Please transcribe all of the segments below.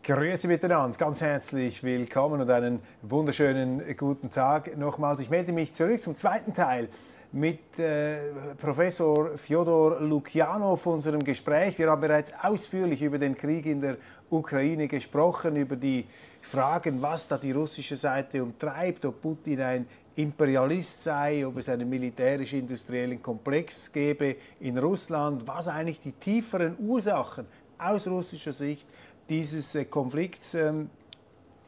Grüezi miteinander, ganz herzlich willkommen und einen wunderschönen guten Tag nochmals. Ich melde mich zurück zum zweiten Teil mit Professor Fyodor Lukyanow auf unserem Gespräch. Wir haben bereits ausführlich über den Krieg in der Ukraine gesprochen, über die Fragen, was da die russische Seite umtreibt, ob Putin ein Imperialist sei, ob es einen militärisch-industriellen Komplex gäbe in Russland, was eigentlich die tieferen Ursachen aus russischer Sicht dieses Konflikts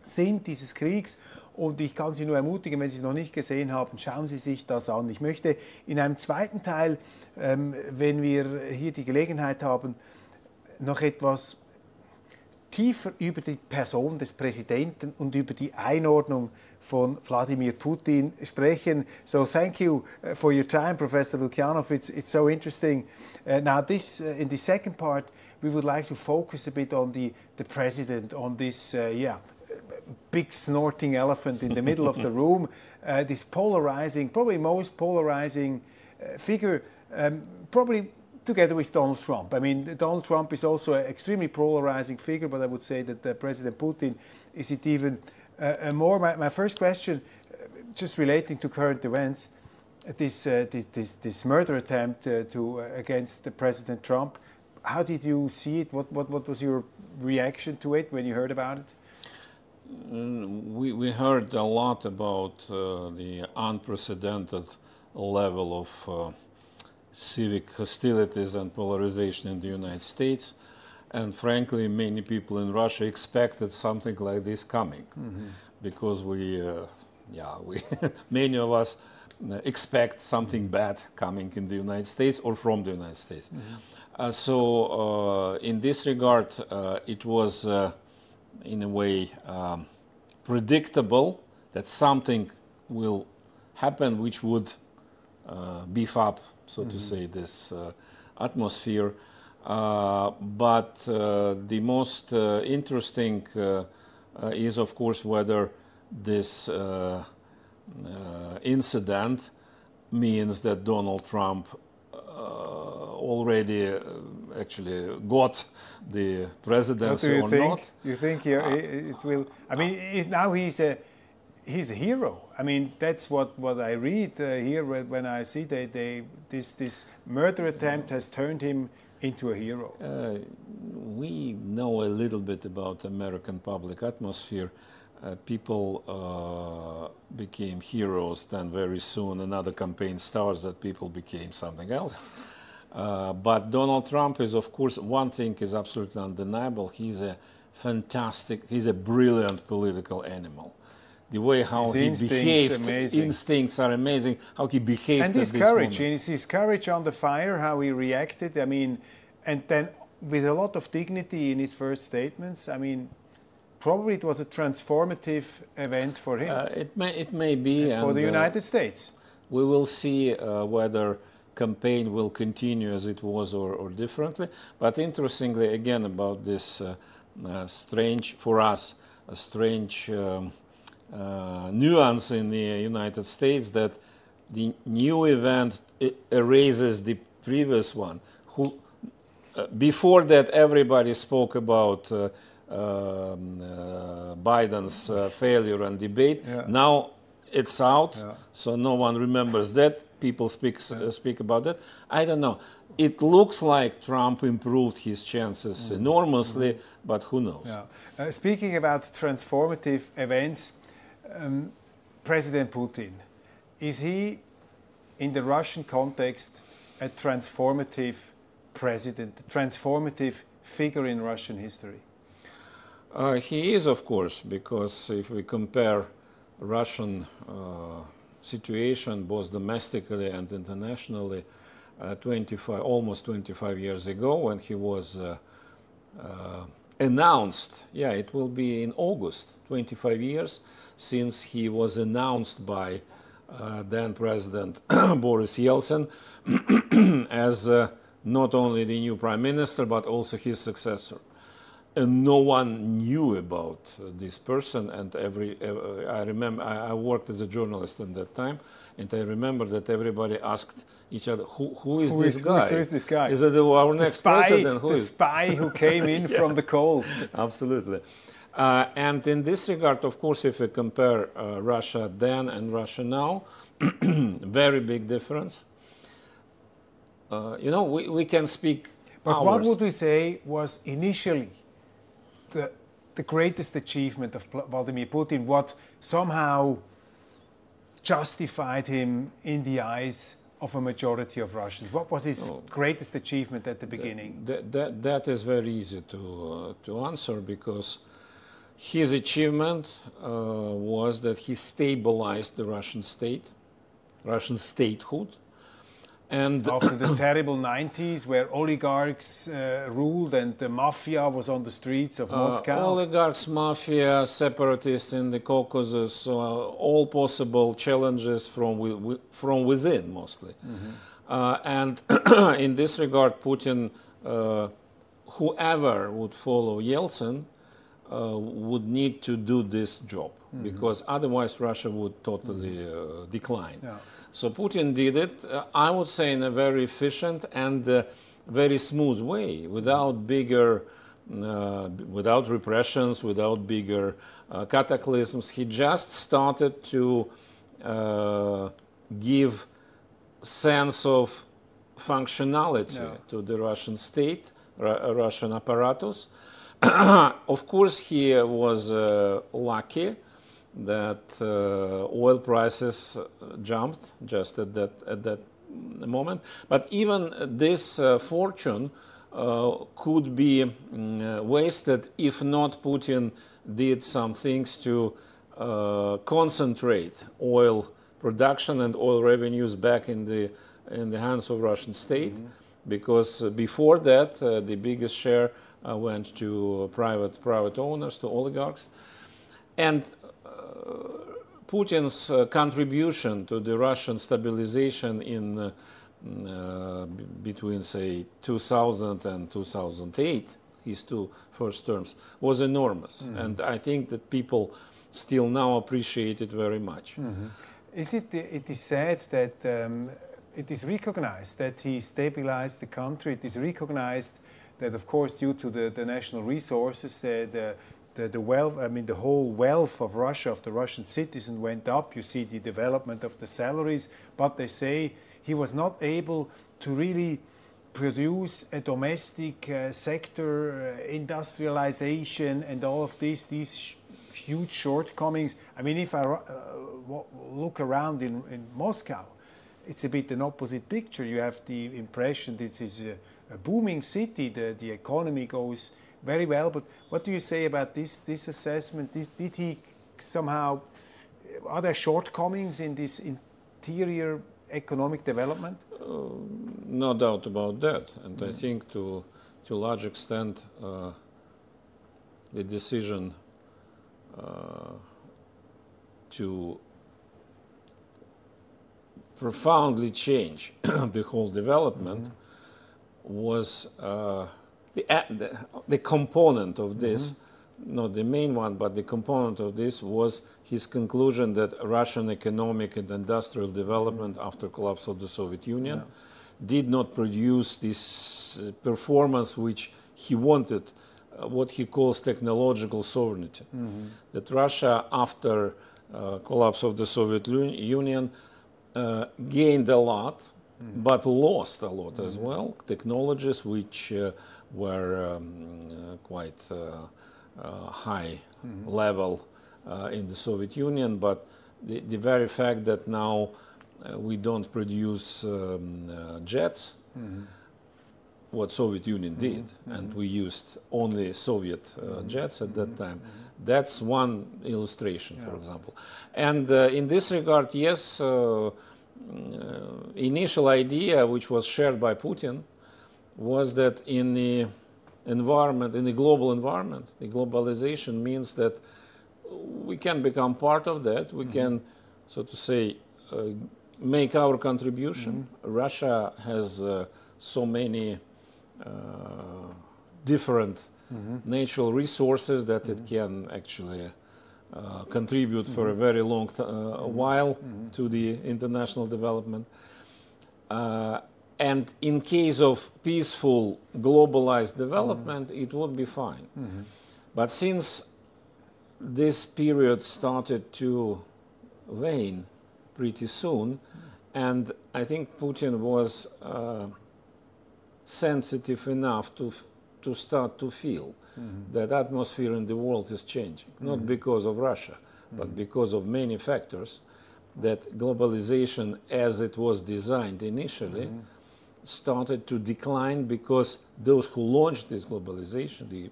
sind, dieses Kriegs. Und ich kann Sie nur ermutigen, wenn Sie es noch nicht gesehen haben, schauen Sie sich das an. Ich möchte in einem zweiten Teil, wenn wir hier die Gelegenheit haben, noch etwas tiefer über die Person des Präsidenten und über die Einordnung von Wladimir Putin sprechen. So thank you for your time, Professor Lukyanow. It's so interesting. Now in the second part, we would like to focus a bit on the president, on this big snorting elephant in the middle of the room, this polarizing, probably most polarizing figure, probably together with Donald Trump. I mean, Donald Trump is also an extremely polarizing figure, but I would say that President Putin is it even more. My first question, just relating to current events, this murder attempt against President Trump. How did you see it? What was your reaction to it when you heard about it? We heard a lot about the unprecedented level of civic hostilities and polarization in the United States, and frankly, many people in Russia expected something like this coming, because many of us expect something bad coming in the United States or from the United States. So in this regard, it was in a way predictable that something will happen which would beef up, so to say, this atmosphere. But the most interesting is, of course, whether this incident means that Donald Trump already actually got the presidency or not. You think it will? I mean, now he's a hero. I mean, that's what I read here when I see this murder attempt has turned him into a hero. We know a little bit about American public atmosphere. People became heroes, then very soon another campaign starts that people became something else. But Donald Trump is, of course, one thing is absolutely undeniable. He's a brilliant political animal. The way how he behaved, instincts are amazing, how he behaved and his courage, his courage under fire, how he reacted, I mean, and then with a lot of dignity in his first statements. I mean, probably it was a transformative event for him. It may be. And for the United States. We will see whether campaign will continue as it was or differently. But interestingly, again, about this strange, for us, a strange nuance in the United States, that the new event erases the previous one. Before that, everybody spoke about Biden's failure and debate. Yeah. Now it's out, so no one remembers that. People speak about that. I don't know. It looks like Trump improved his chances enormously, but who knows? Yeah. Speaking about transformative events, President Putin, is he, in the Russian context, a transformative president, a transformative figure in Russian history? He is, of course, because if we compare Russian situation, both domestically and internationally, almost 25 years ago, when he was announced, it will be in August, 25 years since he was announced by then President Boris Yeltsin as not only the new prime minister, but also his successor. and no one knew about this person. And I remember I worked as a journalist at that time, and I remember that everybody asked each other, "Who is this guy? Who is this guy? Is it our next president? The spy who came in from the cold." Absolutely. And in this regard, of course, if we compare Russia then and Russia now, very big difference. You know, we can speak. But what would we say was initially the greatest achievement of Vladimir Putin, what somehow justified him in the eyes of a majority of Russians? What was his greatest achievement at the beginning? That is very easy to answer, because his achievement was that he stabilized the Russian state, Russian statehood. And after the terrible 90s, where oligarchs ruled and the mafia was on the streets of Moscow. Oligarchs, mafia, separatists in the Caucasus, all possible challenges from within mostly. And in this regard, Putin, whoever would follow Yeltsin, would need to do this job, because otherwise Russia would totally decline. Yeah. So Putin did it, I would say, in a very efficient and very smooth way, without bigger, without repressions, without bigger cataclysms. He just started to give sense of functionality to the Russian state, Russian apparatus. Of course, he was lucky that oil prices jumped just at that moment. But even this fortune could be wasted if not Putin did some things to concentrate oil production and oil revenues back in the hands of Russian state, because before that the biggest share went to private owners, to oligarchs. And Putin's contribution to the Russian stabilization in between, say, 2000 and 2008, his two first terms, was enormous. And I think that people still now appreciate it very much. It is said that it is recognized that he stabilized the country. It is recognized that, of course, due to the national resources, the wealth, I mean, the whole wealth of Russia, of the Russian citizen, went up. You see the development of the salaries, but they say he was not able to really produce a domestic sector, industrialization, and all of these huge shortcomings. I mean, if I look around in Moscow, it's a bit an opposite picture. You have the impression this is a booming city, the economy goes very well. But what do you say about this assessment? Did he somehow, are there shortcomings in this interior economic development? No doubt about that. And I think to a large extent the decision to profoundly change the whole development was the component of this, not the main one, but the component of this was his conclusion that Russian economic and industrial development after collapse of the Soviet Union did not produce this performance which he wanted, what he calls technological sovereignty. That Russia, after collapse of the Soviet Union, gained a lot, but lost a lot as well. Technologies which were quite high level in the Soviet Union, but the very fact that now we don't produce jets, what Soviet Union did, and we used only Soviet jets at that time. That's one illustration, for example. And in this regard, yes, initial idea which was shared by Putin was that in the environment, in the global environment, the globalization means that we can become part of that. We can, so to say, make our contribution. Russia has so many different natural resources that it can actually contribute for a very long while to the international development. And in case of peaceful, globalized development, it would be fine. But since this period started to wane pretty soon, and I think Putin was sensitive enough to start to feel that atmosphere in the world is changing, not because of Russia, but because of many factors, that globalization as it was designed initially started to decline because those who launched this globalization, the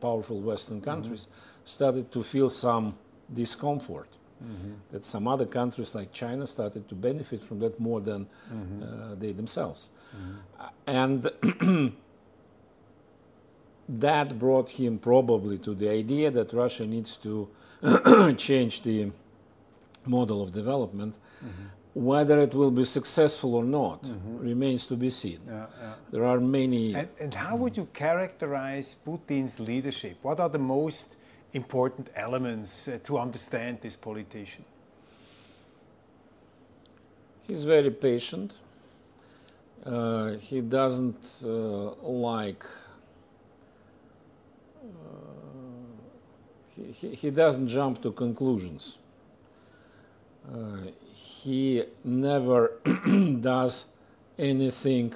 powerful Western countries, started to feel some discomfort. That some other countries like China started to benefit from that more than they themselves. And that brought him probably to the idea that Russia needs to change the model of development. Whether it will be successful or not remains to be seen. There are many... And how would you characterize Putin's leadership? What are the most important elements to understand this politician? He's very patient. He doesn't like... He doesn't jump to conclusions. He never does anything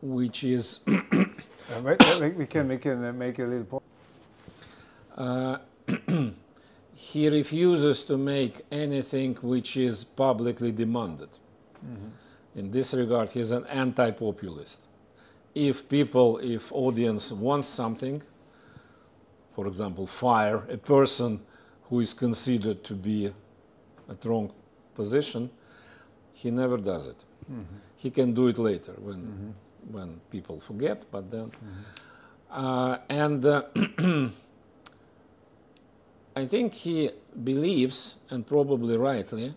which is... we can make a little point. He refuses to make anything which is publicly demanded. In this regard, he's an anti-populist. If audience wants something, for example, fire a person who is considered to be at wrong position, he never does it. He can do it later when people forget, but then... I think he believes, and probably rightly,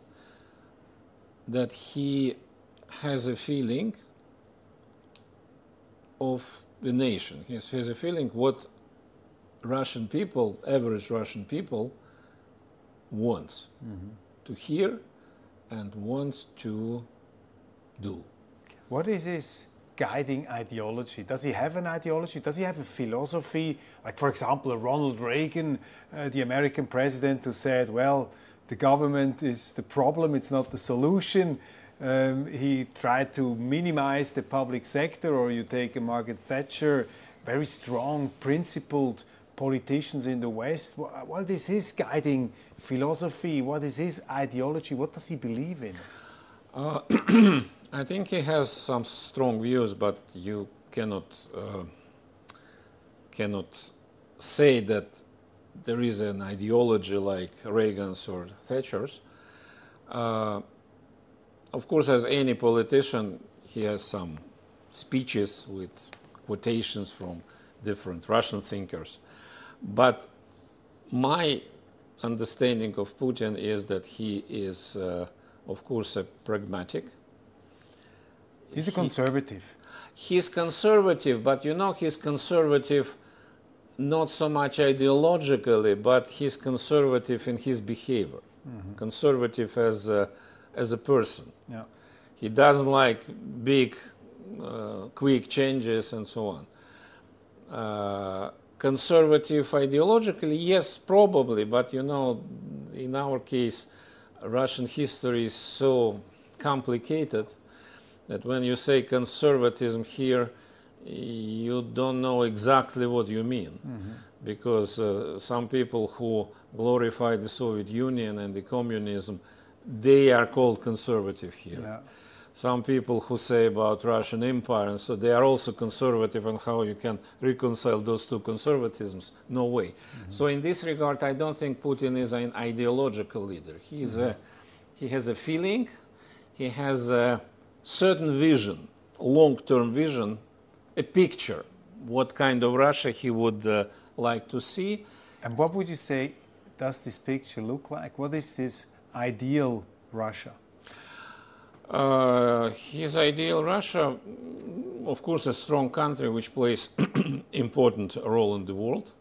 that he has a feeling of the nation. He has a feeling what Russian people, average Russian people, wants to hear and wants to do. What is his guiding ideology? Does he have an ideology? Does he have a philosophy? Like, for example, Ronald Reagan, the American president, who said, well, the government is the problem, it's not the solution. He tried to minimize the public sector. Or you take a Margaret Thatcher, very strong, principled politicians in the West. What is his guiding philosophy? What is his ideology? What does he believe in? I think he has some strong views, but you cannot say that there is an ideology like Reagan's or Thatcher's. Of course, as any politician, he has some speeches with quotations from different Russian thinkers. But my understanding of Putin is that he is, of course, a pragmatic. He's a conservative. He's conservative, but you know, he's conservative not so much ideologically, but he's conservative in his behavior. Conservative as a person. Yeah. He doesn't like big, quick changes and so on. Conservative ideologically, yes, probably, but you know, in our case, Russian history is so complicated that when you say conservatism here, you don't know exactly what you mean. Because some people who glorify the Soviet Union and the communism, they are called conservative here. Yeah. Some people who say about Russian Empire, and so they are also conservative, and how you can reconcile those two conservatisms? No way. So in this regard, I don't think Putin is an ideological leader. He has a feeling, he has a certain vision, long-term vision, a picture, what kind of Russia he would like to see. And what would you say does this picture look like? What is this ideal Russia? His ideal Russia, of course, a strong country which plays important role in the world.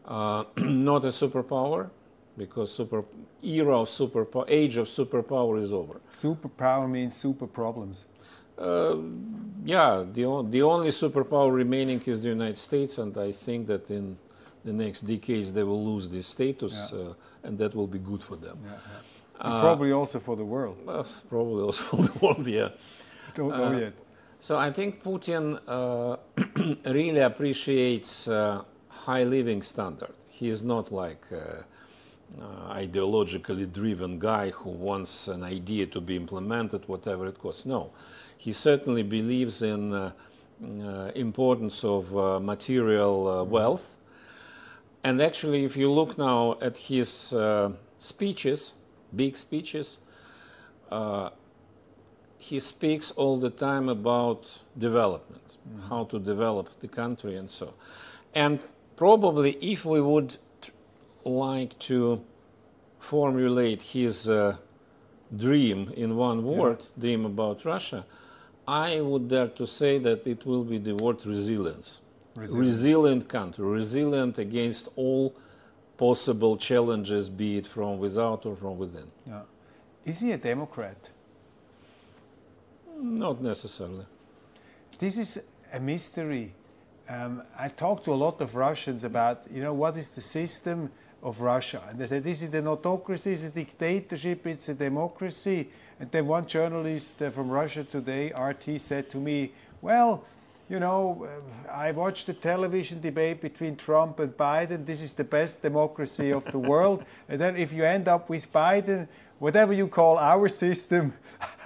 Not a superpower, because age of superpower is over. Superpower means super problems. Yeah, the only superpower remaining is the United States, and I think that in the next decades they will lose this status, and that will be good for them. And probably also for the world. Probably also for the world, yeah. Don't know yet. So I think Putin really appreciates high living standard. He is not like ideologically driven guy who wants an idea to be implemented, whatever it costs. No, he certainly believes in importance of material wealth. And actually, if you look now at his speeches, big speeches, he speaks all the time about development, how to develop the country and so. And probably if we would like to formulate his dream in one word, dream about Russia, I would dare to say that it will be the word resilience. Resilient country, resilient against all possible challenges, be it from without or from within. Yeah. Is he a Democrat? Not necessarily. This is a mystery. I talked to a lot of Russians about, what is the system of Russia? And they said, this is an autocracy, it's a dictatorship, it's a democracy. And then one journalist from Russia Today, RT, said to me, well, I watched the television debate between Trump and Biden. This is the best democracy of the world. And then if you end up with Biden, whatever you call our system,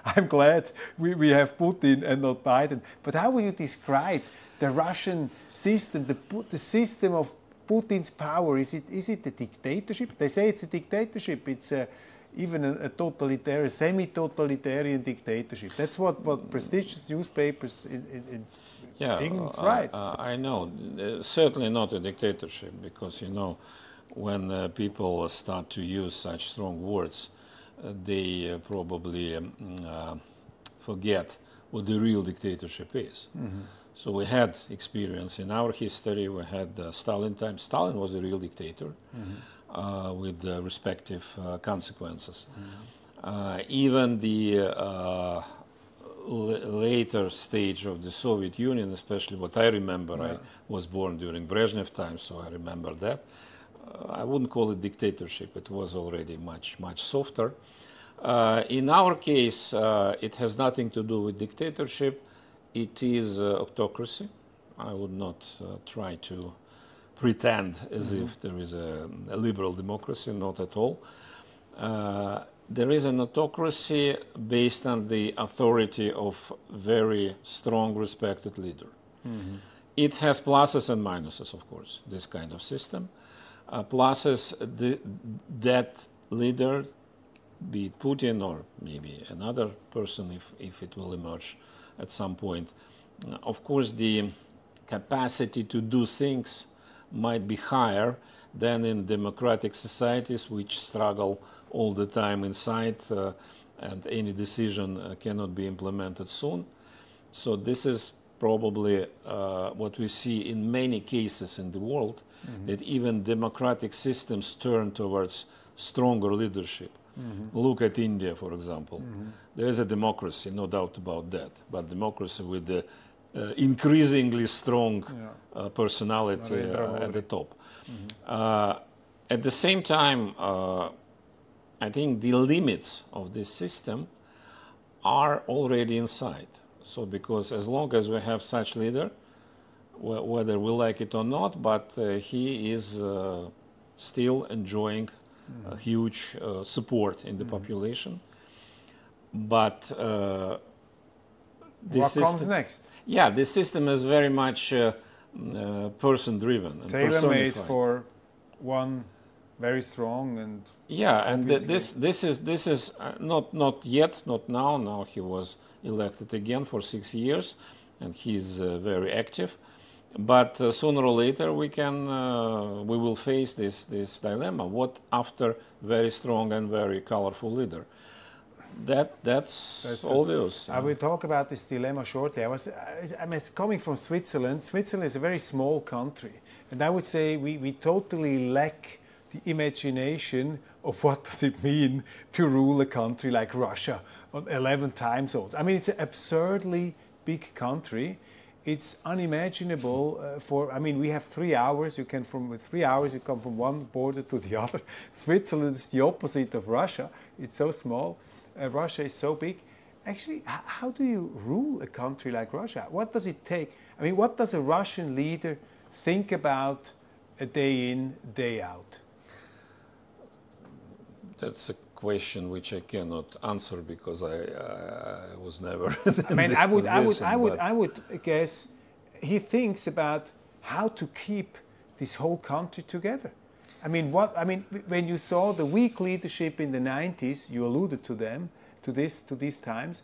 I'm glad we have Putin and not Biden. But how will you describe the Russian system, the system of Putin's power? Is it a dictatorship? They say it's a dictatorship. It's even a totalitarian, semi-totalitarian dictatorship. That's what prestigious newspapers in England write. I know. Certainly not a dictatorship, because, when people start to use such strong words, they probably forget what the real dictatorship is. So we had experience in our history. We had Stalin time. Stalin was a real dictator with respective consequences. Even the later stage of the Soviet Union, especially what I remember, I was born during Brezhnev time, so I remember that. I wouldn't call it dictatorship. It was already much softer. In our case, it has nothing to do with dictatorship. It is autocracy. I would not try to pretend as if there is a liberal democracy, not at all. There is an autocracy based on the authority of very strong, respected leader. It has pluses and minuses, of course, this kind of system. Pluses, that leader, be it Putin or maybe another person, if it will emerge at some point. Of course, the capacity to do things might be higher than in democratic societies, which struggle all the time inside, and any decision cannot be implemented soon. So this is probably what we see in many cases in the world, that even democratic systems turn towards stronger leadership. Look at India, for example. There is a democracy, no doubt about that, but democracy with the increasingly strong personality at the top. At the same time, I think the limits of this system are already inside. So because as long as we have such leader, whether we like it or not, but he is still enjoying huge support in the population. But what comes next? Yeah, this system is very much person-driven and tailor-made for one very strong and and this is not yet, not now. Now he was elected again for 6 years, and he's very active. But sooner or later we will face this dilemma. What after very strong and very colorful leader? That's obvious. I will talk about this dilemma shortly. I'm coming from Switzerland. Switzerland is a very small country, and I would say we totally lack the imagination of what does it mean to rule a country like Russia on 11 time zones. I mean, it's an absurdly big country. It's unimaginable I mean, we have 3 hours. With 3 hours, you come from one border to the other. Switzerland is the opposite of Russia. It's so small. Russia is so big. Actually, how do you rule a country like Russia? What does it take? I mean, what does a Russian leader think about a day in, day out? That's a question which I cannot answer because I was never. I mean, I would guess he thinks about how to keep this whole country together. I mean, when you saw the weak leadership in the 90s, you alluded to them, to these times,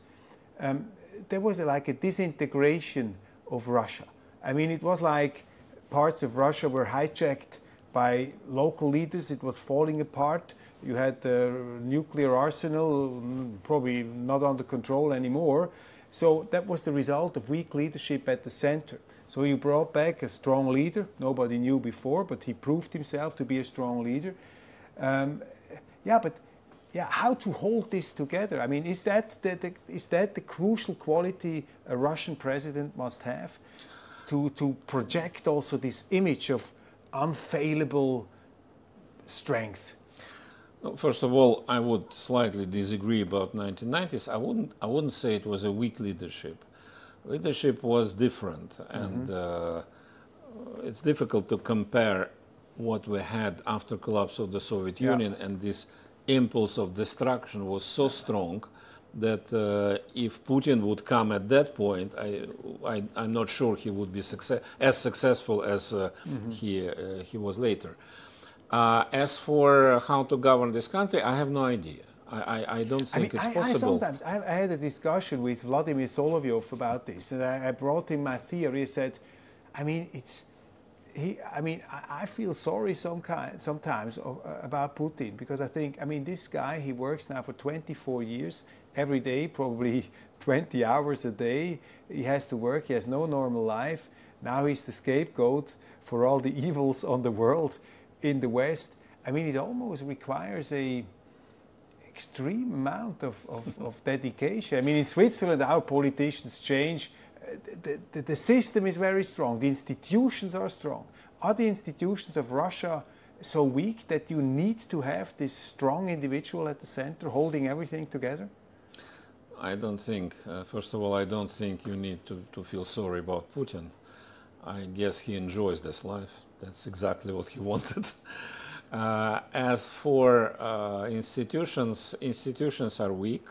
there was like a disintegration of Russia. I mean, it was like parts of Russia were hijacked by local leaders. It was falling apart. You had the nuclear arsenal probably not under control anymore. So that was the result of weak leadership at the center. So you brought back a strong leader. Nobody knew before, but he proved himself to be a strong leader. How to hold this together? I mean, is that the crucial quality a Russian president must have to project also this image of unfailable strength? First of all, I would slightly disagree about 1990s. I wouldn't say it was a weak leadership. Leadership was different, and it's difficult to compare what we had after collapse of the Soviet Union, and this impulse of destruction was so strong that if Putin would come at that point, I'm not sure he would be as successful as he was later. As for how to govern this country, I have no idea. I don't think it's possible. I had a discussion with Vladimir Solovyov about this, and I brought him my theory. I said, I mean, I feel sorry sometimes about Putin, because I think, I mean, this guy, he works now for 24 years, every day, probably 20 hours a day. He has to work. He has no normal life. Now he's the scapegoat for all the evils on the world in the West. I mean, it almost requires a extreme amount of dedication. I mean, in Switzerland, our politicians change. The system is very strong. The institutions are strong. Are the institutions of Russia so weak that you need to have this strong individual at the center holding everything together? I don't think, first of all, I don't think you need to feel sorry about Putin. I guess he enjoys this life. That's exactly what he wanted. As for institutions are weak.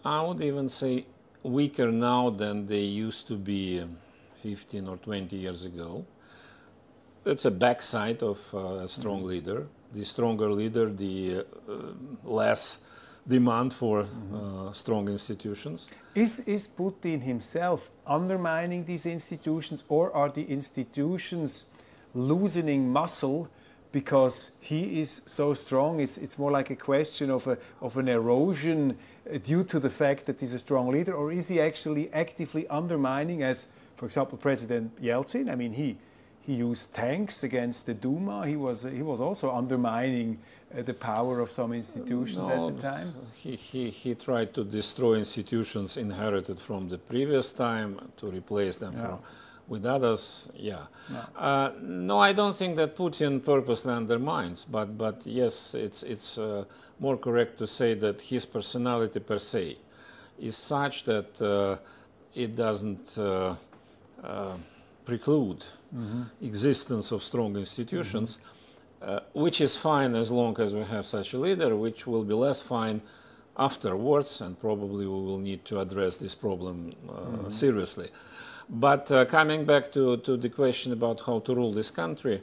I would even say weaker now than they used to be 15 or 20 years ago. It's a backside of a strong leader. The stronger leader, the less demand for strong institutions. Is Putin himself undermining these institutions, or are the institutions loosening muscle because he is so strong? It's more like a question of an erosion due to the fact that he's a strong leader, or is he actually actively undermining, as, for example, President Yeltsin? I mean, he used tanks against the Duma. He was also undermining the power of some institutions at the time. He tried to destroy institutions inherited from the previous time to replace them with others. No, I don't think that Putin purposely undermines, but yes, it's more correct to say that his personality per se is such that it doesn't preclude existence of strong institutions, which is fine as long as we have such a leader, which will be less fine afterwards, and probably we will need to address this problem seriously. But coming back to the question about how to rule this country,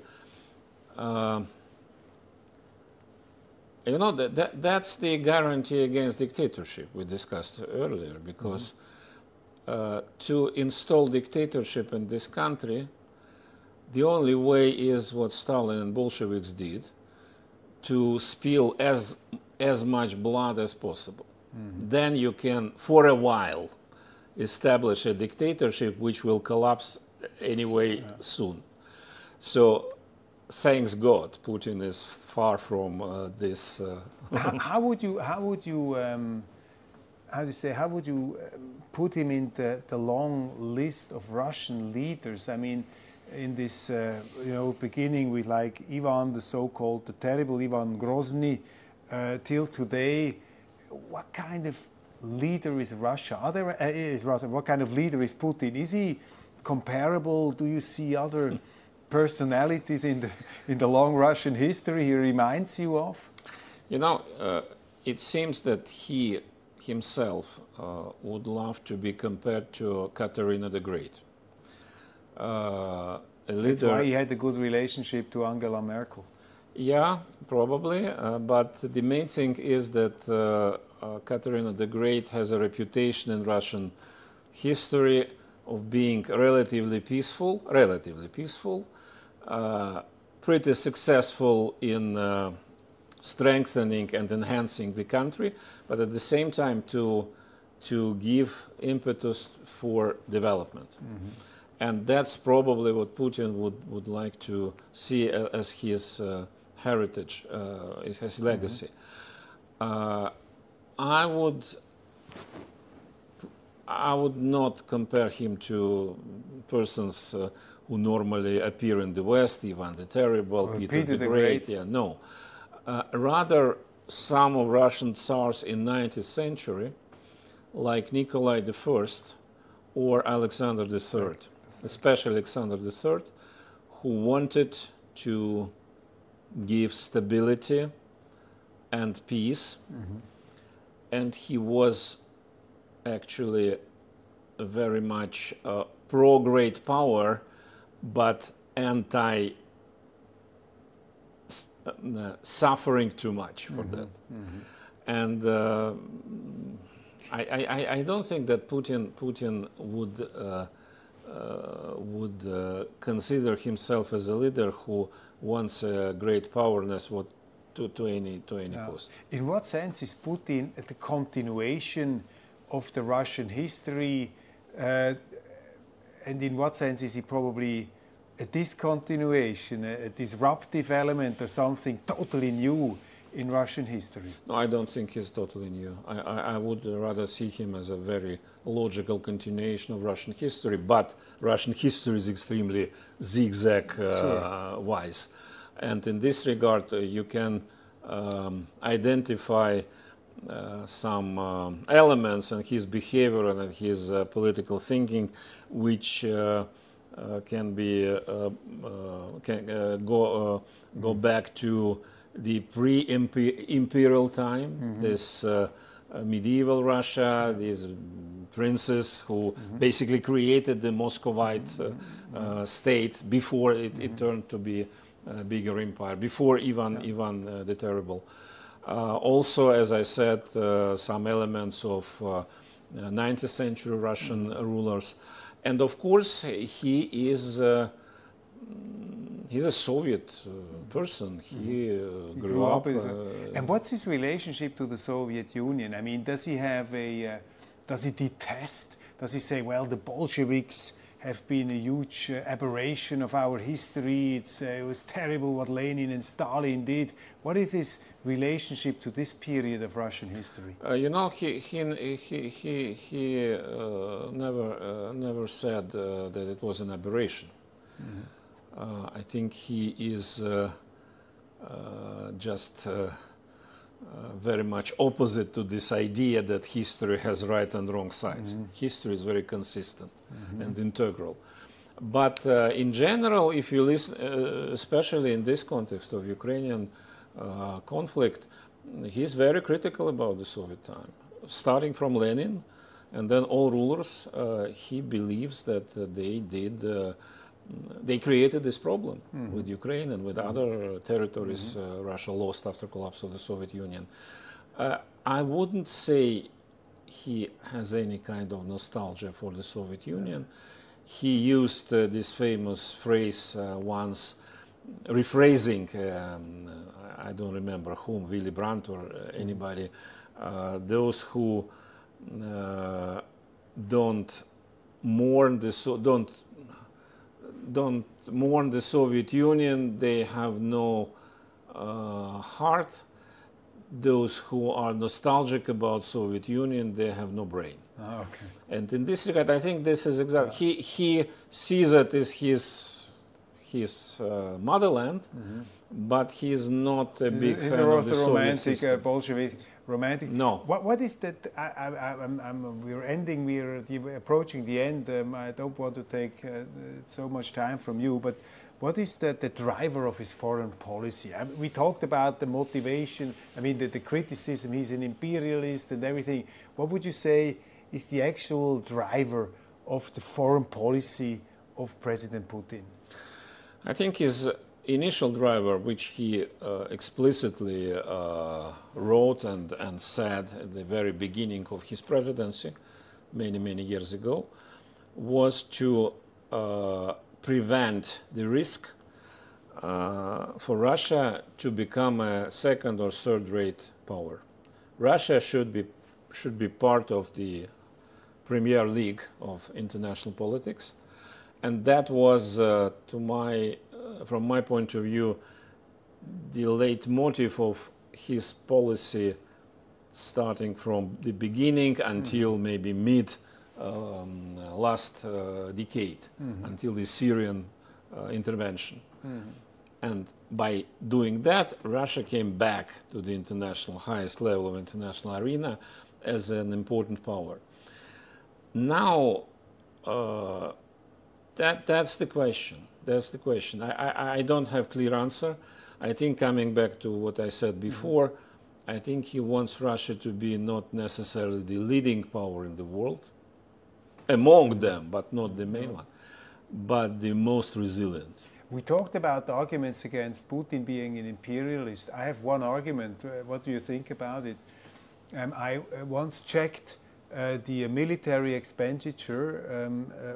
you know, that's the guarantee against dictatorship we discussed earlier, because to install dictatorship in this country, the only way is what Stalin and Bolsheviks did, to spill as as much blood as possible. Then you can, for a while, establish a dictatorship which will collapse anyway soon. So, thanks God, Putin is far from this. How would you put him in the long list of Russian leaders? I mean, in this beginning with like Ivan, the so-called the terrible Ivan Grozny, till today, what kind of leader is Russia? What kind of leader is Putin? Is he comparable? Do you see other personalities in the long Russian history he reminds you of? You know, it seems that he himself would love to be compared to Catherine the Great. That's why he had a good relationship to Angela Merkel. Yeah, probably. But the main thing is that Catherine the Great has a reputation in Russian history of being relatively peaceful, pretty successful in strengthening and enhancing the country, but at the same time to give impetus for development. And that's probably what Putin would like to see as his heritage, his legacy. I would not compare him to persons who normally appear in the West, Ivan the Terrible, Peter the Great. Yeah, no. Rather, some of Russian tsars in 19th century, like Nikolai I or Alexander III, especially Alexander III, who wanted to give stability and peace. And he was actually very much pro-great power, but suffering too much for that. And I don't think that Putin would consider himself as a leader who wants a great powerness to any cost. In what sense is Putin the continuation of the Russian history, and in what sense is he probably a discontinuation, a disruptive element, or something totally new in Russian history? No, I don't think he's totally new. I would rather see him as a very logical continuation of Russian history, but Russian history is extremely zigzag-wise. And in this regard, you can identify some elements in his behavior and his political thinking, which can go back to the pre-imperial time, this medieval Russia, these princes who basically created the Muscovite state before it turned to be a bigger empire, before Ivan the Terrible. Also, as I said, some elements of 19th century Russian rulers. And of course, he's a Soviet person. He grew up. And what's his relationship to the Soviet Union? I mean, does he detest? Does he say, well, the Bolsheviks have been a huge aberration of our history. It was terrible what Lenin and Stalin did. What is his relationship to this period of Russian history? You know, he never said that it was an aberration. I think he is just very much opposite to this idea that history has right and wrong sides. History is very consistent and integral. But in general, if you listen, especially in this context of Ukrainian conflict, he's very critical about the Soviet time. Starting from Lenin and then all rulers, he believes that they created this problem with Ukraine and with other territories Russia lost after collapse of the Soviet Union. I wouldn't say he has any kind of nostalgia for the Soviet Union. He used this famous phrase once rephrasing, I don't remember whom, Willy Brandt or anybody, those who don't mourn don't mourn the Soviet Union, they have no heart. Those who are nostalgic about Soviet Union, they have no brain. Oh, okay. And in this regard, I think this is exactly, he sees it as his motherland, but he's not a big fan of the Soviet system. Bolshevik romantic. No. What is that? We're approaching the end. I don't want to take so much time from you, but what is the driver of his foreign policy? We talked about the motivation. I mean, the criticism. He's an imperialist and everything. What would you say is the actual driver of the foreign policy of President Putin? I think his initial driver, which he explicitly wrote and said at the very beginning of his presidency, many years ago, was to prevent the risk for Russia to become a second or third-rate power. Russia should be part of the Premier League of international politics, and that was, from my point of view, the leitmotif of his policy, starting from the beginning until maybe mid last decade, until the Syrian intervention. And by doing that, Russia came back to the highest level of international arena as an important power. Now, that's the question. That's the question. I don't have clear answer. I think, coming back to what I said before, I think he wants Russia to be not necessarily the leading power in the world, among them, but not the main one, but the most resilient. We talked about the arguments against Putin being an imperialist. I have one argument. What do you think about it? I once checked the military expenditure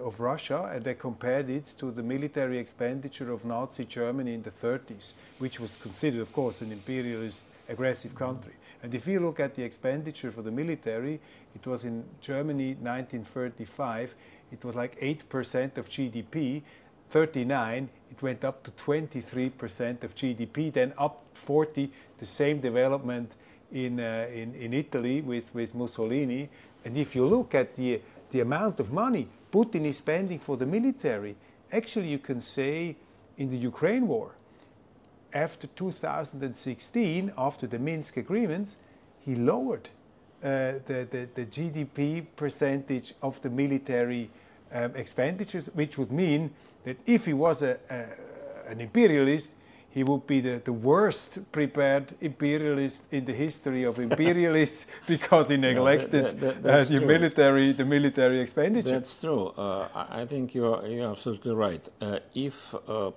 of Russia, and they compared it to the military expenditure of Nazi Germany in the 30s, which was considered, of course, an imperialist, aggressive country. And if you look at the expenditure for the military, it was in Germany 1935, it was like 8% of GDP. 39, it went up to 23% of GDP, then up 40, the same development in Italy with Mussolini. And if you look at the amount of money Putin is spending for the military, actually you can say in the Ukraine war, after 2016, after the Minsk agreements, he lowered the GDP percentage of the military expenditures, which would mean that if he was an imperialist, he would be the worst prepared imperialist in the history of imperialists because he neglected the military expenditure. That's true. I think you're absolutely right. If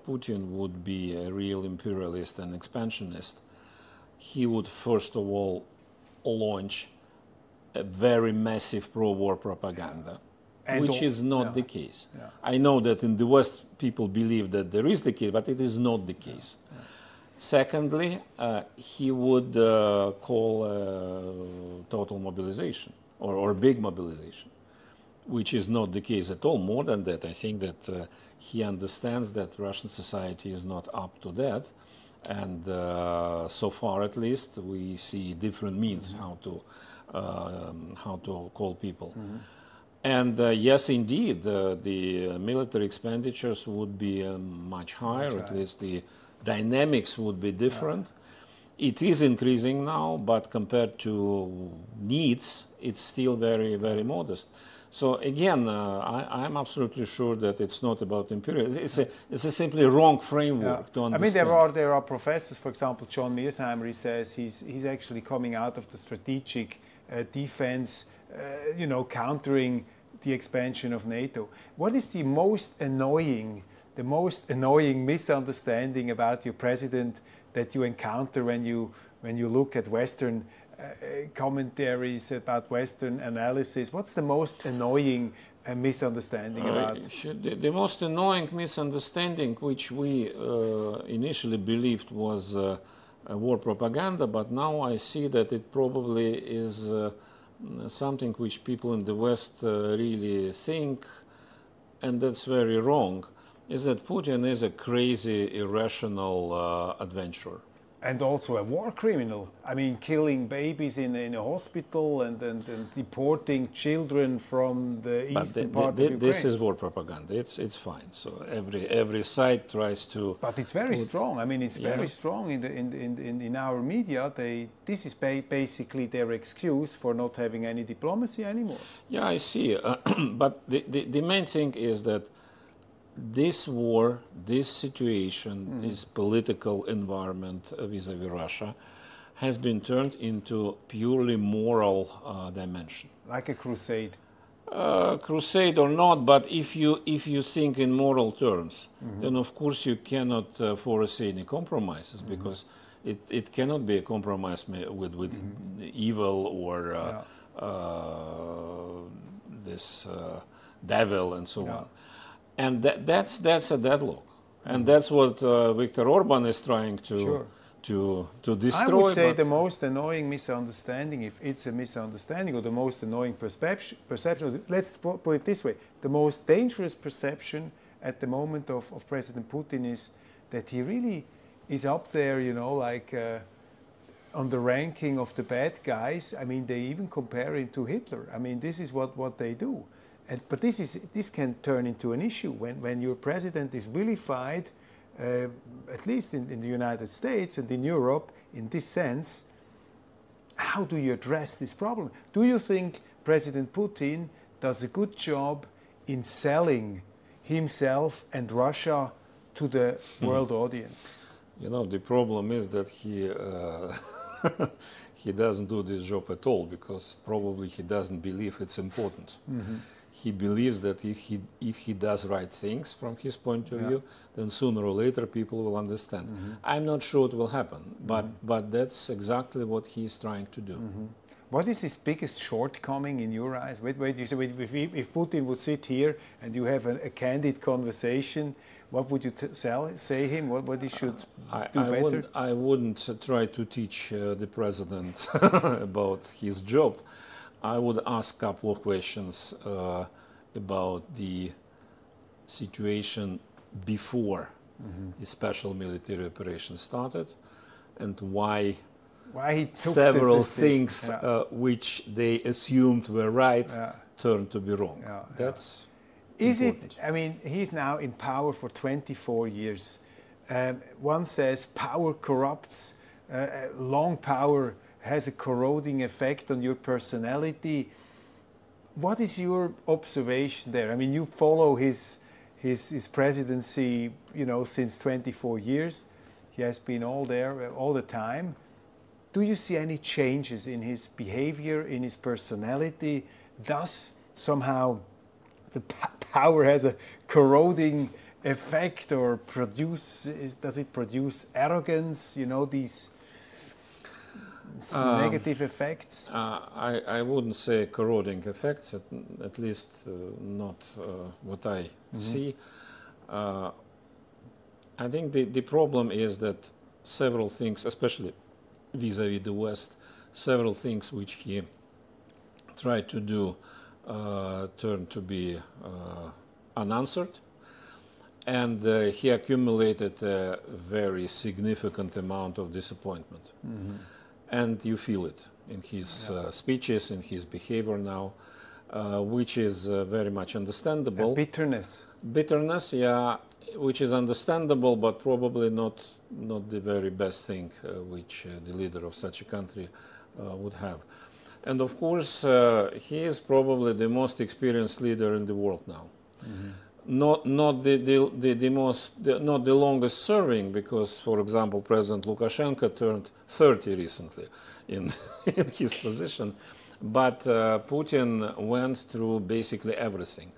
Putin would be a real imperialist and expansionist, he would first of all launch a very massive pro-war propaganda. Which is not the case. Yeah. I know that in the West people believe that there is the case, but it is not the case. Yeah. Yeah. Secondly, he would call total mobilization or big mobilization, which is not the case at all. More than that, I think that he understands that Russian society is not up to that, and so far at least we see different means how to call people. And yes, indeed, the military expenditures would be much higher, at least the dynamics would be different. Yeah. It is increasing now, but compared to needs, it's still very, very modest. So again, I'm absolutely sure that it's not about imperialism. It's a simply wrong framework to understand. I mean, there are professors, for example, John Mearsheimer, he says he's actually coming out of the strategic defense, countering the expansion of NATO. What is the most annoying misunderstanding about your president that you encounter when you look at Western commentaries about Western analysis. What's the most annoying misunderstanding about? The most annoying misunderstanding, which we initially believed was war propaganda, but now I see that it probably is something which people in the West really think, and that's very wrong, is that Putin is a crazy, irrational adventurer. And also a war criminal. I mean, killing babies in a hospital and deporting children from the eastern part of Ukraine. This is war propaganda. It's fine. So every side tries to. But it's very strong. I mean, it's very strong in our media. This is basically their excuse for not having any diplomacy anymore. Yeah, I see. But the main thing is that this war, this situation, this political environment vis-à-vis Russia has been turned into purely moral dimension. Like a crusade. Crusade or not, but if you think in moral terms, then of course you cannot foresee any compromises, because it cannot be a compromise with evil or this devil and so on. And that's a deadlock, and that's what Viktor Orban is trying to destroy. I would say the most annoying misunderstanding, if it's a misunderstanding, or the most annoying perception, let's put it this way, the most dangerous perception at the moment of President Putin is that he really is up there, you know, like on the ranking of the bad guys. I mean, they even compare him to Hitler. I mean, this is what they do. But this can turn into an issue when your president is vilified, at least in the United States and in Europe, in this sense. How do you address this problem? Do you think President Putin does a good job in selling himself and Russia to the world audience? You know, the problem is that he he doesn't do this job at all, because probably he doesn't believe it's important. He believes that if he does right things from his point of view, then sooner or later people will understand. I'm not sure it will happen, but that's exactly what he's trying to do. What is his biggest shortcoming in your eyes? Wait, you say, if Putin would sit here and you have a candid conversation, what would you say him? What he should do better? I wouldn't try to teach the president about his job. I would ask a couple of questions about the situation before the special military operation started, and why he took several things which they assumed were right turned to be wrong. That's important. I mean, he's now in power for 24 years. One says power corrupts, long power has a corroding effect on your personality. What is your observation there? I mean, you follow his presidency, you know, since 24 years. He has been all there all the time. Do you see any changes in his behavior, in his personality? Does somehow the power has a corroding effect, or does it produce arrogance? You know, these negative effects? I wouldn't say corroding effects, at least not what I see. I think the problem is that several things, especially vis-à-vis the West, several things which he tried to do turned to be unanswered, and he accumulated a very significant amount of disappointment. And you feel it in his speeches, in his behavior now, which is very much understandable. Bitterness. Bitterness, yeah, which is understandable, but probably not the very best thing which the leader of such a country would have. And of course, he is probably the most experienced leader in the world now. Not the longest serving, because, for example, President Lukashenko turned 30 recently in his position, but Putin went through basically everything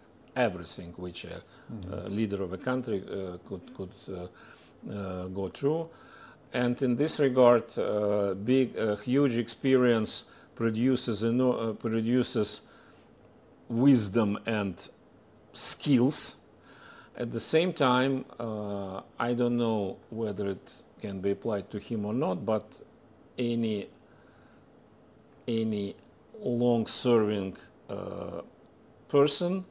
which a leader of a country could go through, And in this regard, huge experience produces wisdom and skills. At the same time, I don't know whether it can be applied to him or not, but any long-serving person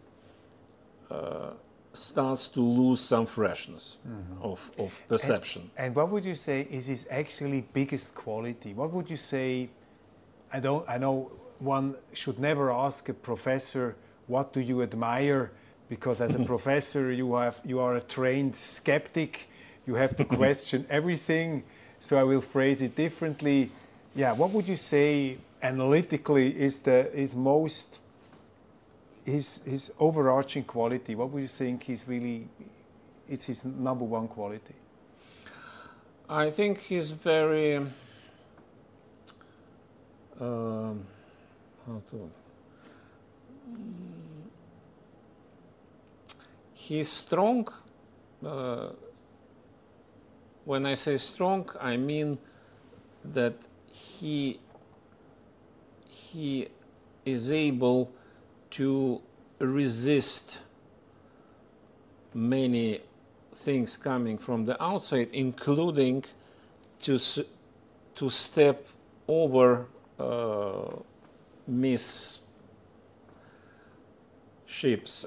starts to lose some freshness of perception. And what would you say is his actually biggest quality? What would you say? I know one should never ask a professor, what do you admire? Because as a professor, you are a trained skeptic. You have to question everything. So I will phrase it differently. Yeah, what would you say analytically is his overarching quality? What would you think it's his number one quality? I think he's very he's strong. When I say strong, I mean that he is able to resist many things coming from the outside, including to step over misships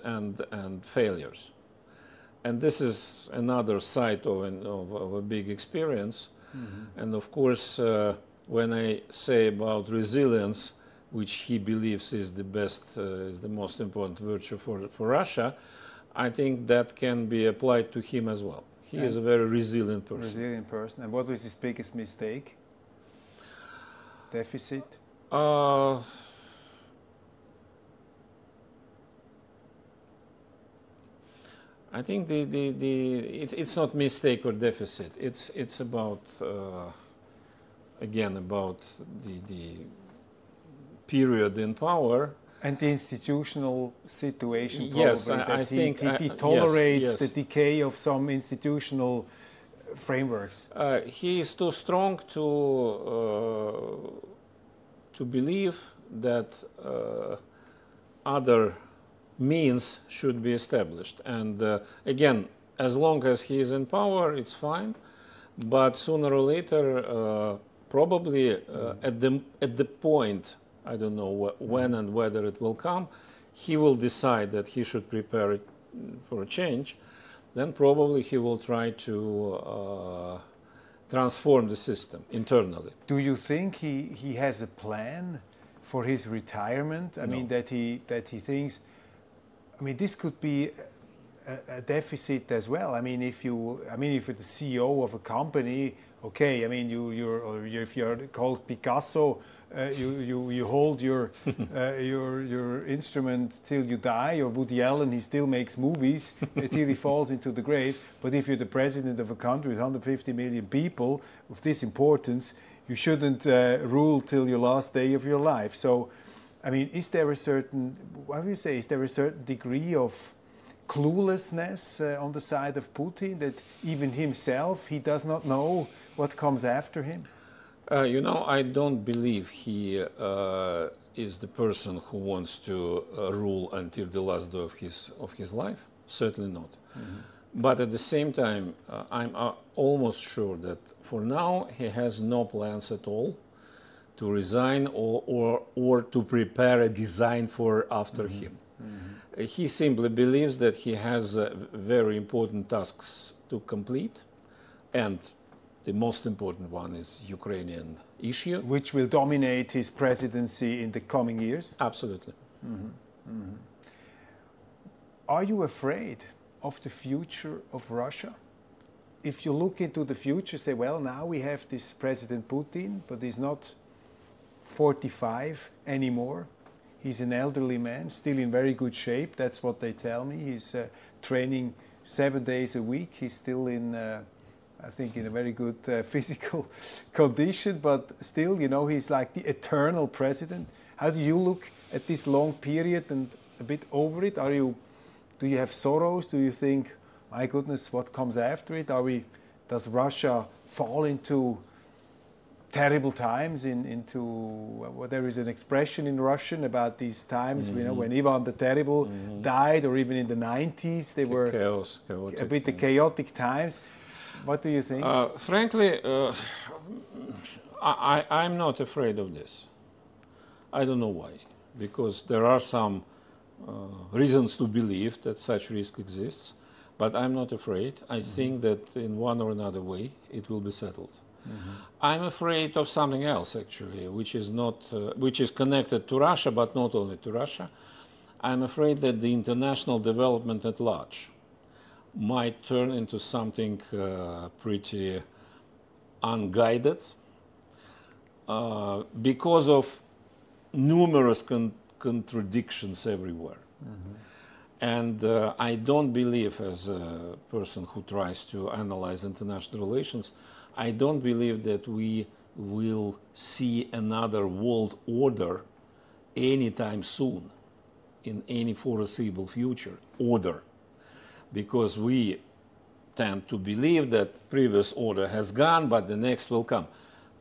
and failures. And this is another side of a big experience. And of course, when I say about resilience, which he believes is the best, is the most important virtue for Russia, I think that can be applied to him as well. He is a very resilient person. Resilient person. And what was his biggest mistake? Deficit? I think it's not mistake or deficit. It's about again about the period in power and the institutional situation. Probably, yes, I think he tolerates yes. the decay of some institutional frameworks. He is too strong to believe that other means should be established. And again, as long as he is in power, it's fine. But sooner or later, probably at the point, I don't know when and whether it will come, he will decide that he should prepare it for a change. Then probably he will try to transform the system internally. Do you think he has a plan for his retirement? I mean, that he thinks. I mean, this could be a deficit as well. I mean, if you're the CEO of a company, okay. I mean, if you're called Picasso, you hold your instrument till you die. Or Woody Allen, he still makes movies till he falls into the grave. But if you're the president of a country with 150 million people of this importance, you shouldn't rule till your last day of your life. So, I mean, is there a certain, what do you say, is there a certain degree of cluelessness on the side of Putin, that even himself, he does not know what comes after him? I don't believe he is the person who wants to rule until the last day of his life. Certainly not. But at the same time, I'm almost sure that for now he has no plans at all to resign or to prepare a design for after him. He simply believes that he has very important tasks to complete, and the most important one is Ukrainian issue. Which will dominate his presidency in the coming years? Absolutely. Are you afraid of the future of Russia? If you look into the future, say, well, now we have this President Putin, but he's not 45 anymore. He's an elderly man, still in very good shape. That's what they tell me. He's training 7 days a week. He's still in, I think, in a very good physical condition. But still, he's like the eternal president. How do you look at this long period and a bit over it? Do you have sorrows? Do you think, my goodness, what comes after it? Are we does Russia fall into terrible times, well, there is an expression in Russian about these times, you know, when Ivan the Terrible died, or even in the 90s, they were a bit the chaotic times. What do you think? Frankly, I'm not afraid of this. I don't know why. Because there are some reasons to believe that such risk exists, but I'm not afraid. I think that in one or another way it will be settled. I'm afraid of something else, actually, which is connected to Russia, but not only to Russia. I'm afraid that the international development at large might turn into something pretty unguided because of numerous contradictions everywhere. And I don't believe, as a person who tries to analyze international relations, I don't believe that we will see another world order anytime soon, in any foreseeable future order, because we tend to believe that previous order has gone, but the next will come.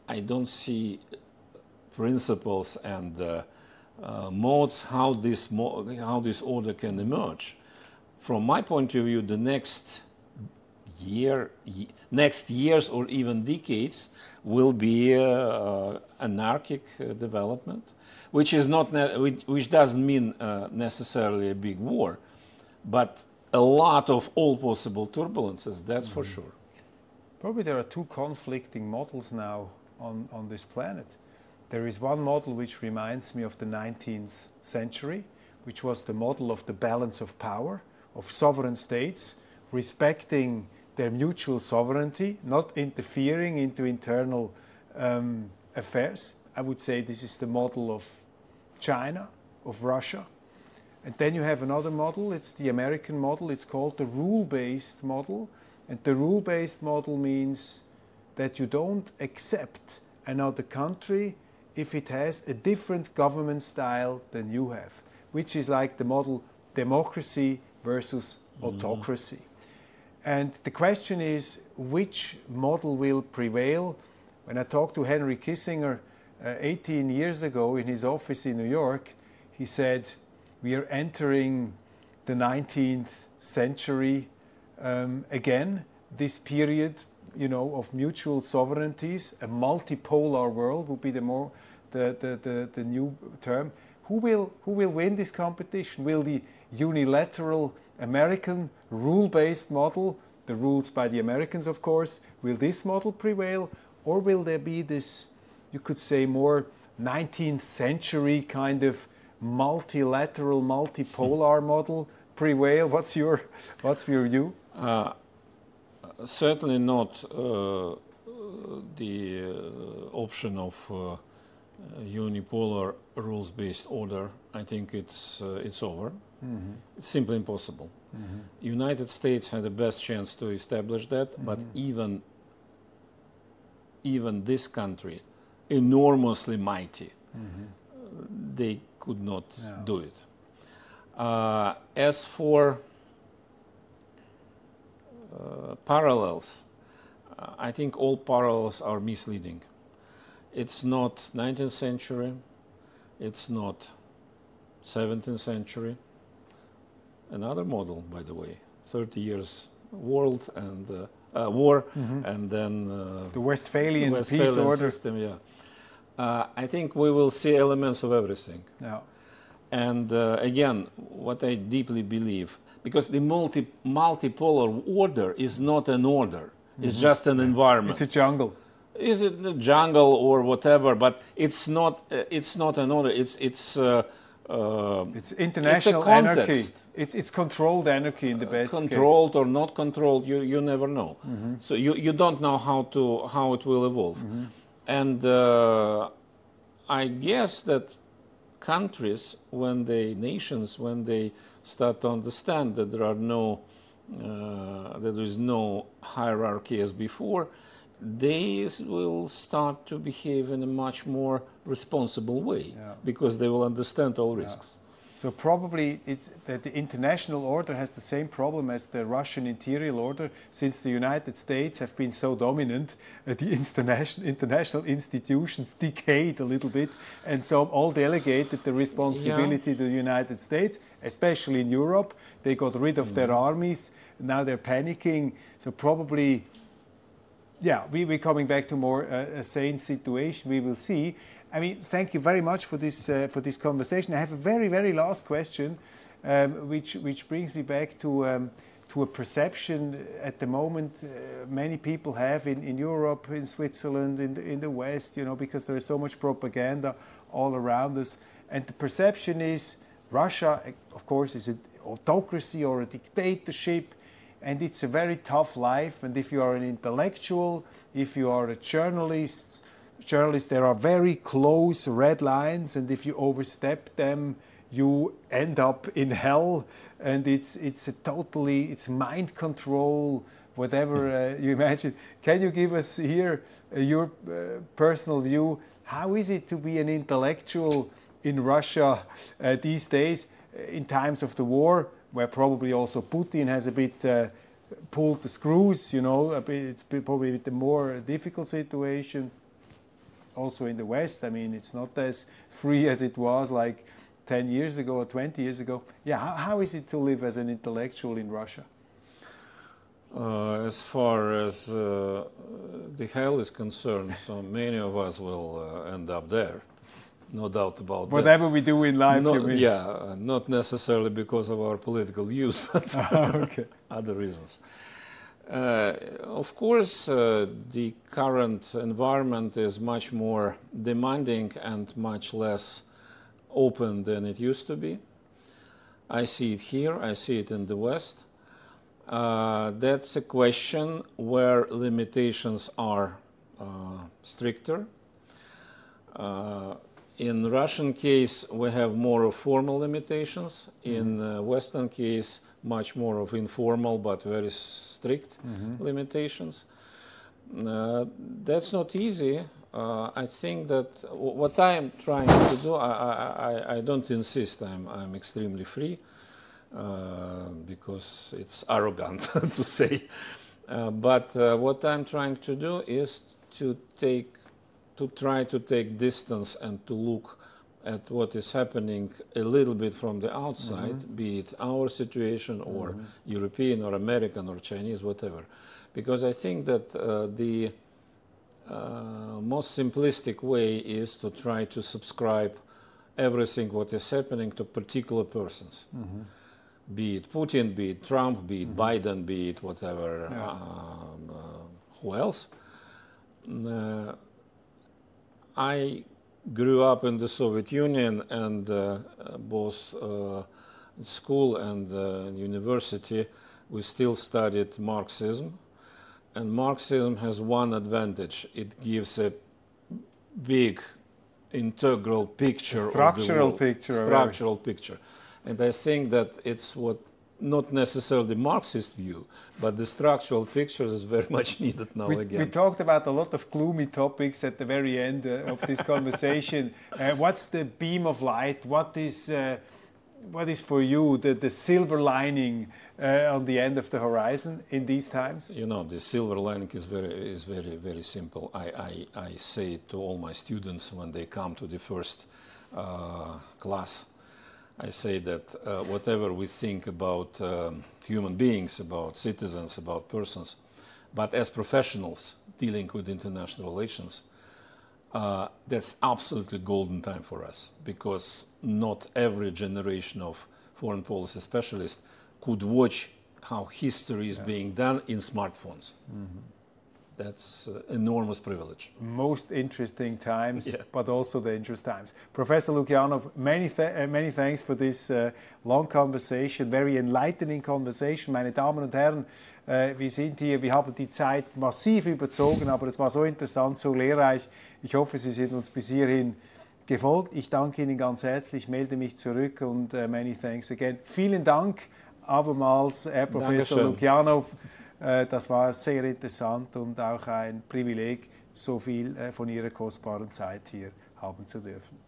I don't see principles and modes how this order can emerge. From my point of view, the next years or even decades will be anarchic development, which doesn't mean necessarily a big war, but a lot of all possible turbulences. That's for sure. Probably there are two conflicting models now on this planet. There is one model which reminds me of the 19th century, which was the model of the balance of power, of sovereign states respecting their mutual sovereignty, not interfering into internal affairs. I would say this is the model of China, of Russia. And then you have another model, it's the American model, it's called the rule-based model. And the rule-based model means that you don't accept another country if it has a different government style than you have, which is like the model democracy versus autocracy. And the question is, which model will prevail? When I talked to Henry Kissinger 18 years ago in his office in New York, he said, we are entering the 19th century again, this period, you know, of mutual sovereignties. A multipolar world would be the new term. Who will win this competition? Will the unilateral American rule-based model, the rules by the Americans, of course, will this model prevail? Or will there be this, you could say, more 19th century kind of multilateral, multipolar model prevail? What's your view? Certainly not the option of unipolar rules-based order. I think it's over. It's simply impossible. United States had the best chance to establish that, but even this country, enormously mighty, they could not do it. As for parallels, I think all parallels are misleading. It's not 19th century, it's not 17th century. Another model, by the way, 30 years world and war, and then the Westphalian peace order system. Yeah, I think we will see elements of everything. Yeah. And again, what I deeply believe, because the multipolar order is not an order; it's just an environment. It's a jungle. Is it a jungle or whatever? But it's not. It's not an order. It's international anarchy. It's controlled anarchy in the best controlled case. Or not controlled, you never know. So you don't know how it will evolve. And I guess that countries, nations, when they start to understand that there is no hierarchy as before, they will start to behave in a much more responsible way, because they will understand all risks. So probably it's that the international order has the same problem as the Russian imperial order. Since the United States have been so dominant, the international institutions decayed a little bit, and so all delegated the responsibility to the United States, especially in Europe. They got rid of their armies. Now they're panicking. So probably, yeah, we're coming back to more a sane situation. We will see. I mean, thank you very much for this conversation. I have a very, very last question, which brings me back to a perception at the moment many people have in Europe, in Switzerland, in the West, you know, because there is so much propaganda all around us. And the perception is Russia, of course, is an autocracy or a dictatorship, and it's a very tough life. And if you are an intellectual, if you are a journalist, there are very close red lines, and if you overstep them, you end up in hell. And it's mind control, whatever you imagine. Can you give us here your personal view? How is it to be an intellectual in Russia these days, in times of the war, where probably also Putin has a bit pulled the screws, you know, it's probably a bit more difficult situation. Also in the West, I mean, it's not as free as it was like 10 years ago or 20 years ago. Yeah, how is it to live as an intellectual in Russia? As far as the hell is concerned, so many of us will end up there, no doubt about that. Whatever we do in life, you mean? Yeah, not necessarily because of our political views, but okay. Other reasons. Of course, the current environment is much more demanding and much less open than it used to be. I see it here, I see it in the West. That's a question where limitations are stricter. In Russian case, we have more of formal limitations. In Western case, much more of informal but very strict limitations. That's not easy. I think that what I am trying to do, I don't insist I'm extremely free, because it's arrogant to say. But what I'm trying to do is to try to take distance and to look at what is happening a little bit from the outside, be it our situation or European or American or Chinese, whatever. Because I think that the most simplistic way is to try to subscribe everything what is happening to particular persons. Be it Putin, be it Trump, be it Biden, be it whatever, who else. I grew up in the Soviet Union, and both school and university, we still studied Marxism. And Marxism has one advantage. It gives a big integral picture, structural picture. And I think that it's what, not necessarily the Marxist view, but the structural picture is very much needed now again. We talked about a lot of gloomy topics at the very end of this conversation. What's the beam of light? What is for you the silver lining on the end of the horizon in these times? You know, the silver lining is very simple. I say it to all my students when they come to the first class. I say that whatever we think about human beings, about citizens, about persons, but as professionals dealing with international relations, that's absolutely golden time for us, because not every generation of foreign policy specialists could watch how history is being done in smartphones. That's enormous privilege. Most interesting times, but also dangerous times. Professor Lukyanow, many thanks for this long conversation, very enlightening conversation. Meine Damen und Herren, wir haben die Zeit massiv überzogen, aber es war so interessant, so lehrreich. Ich hoffe, Sie sind uns bis hierhin gefolgt. Ich danke Ihnen ganz herzlich, melde mich zurück und many thanks again. Vielen Dank abermals, Herr Professor Lukyanow. Das war sehr interessant und auch ein Privileg, so viel von Ihrer kostbaren Zeit hier haben zu dürfen.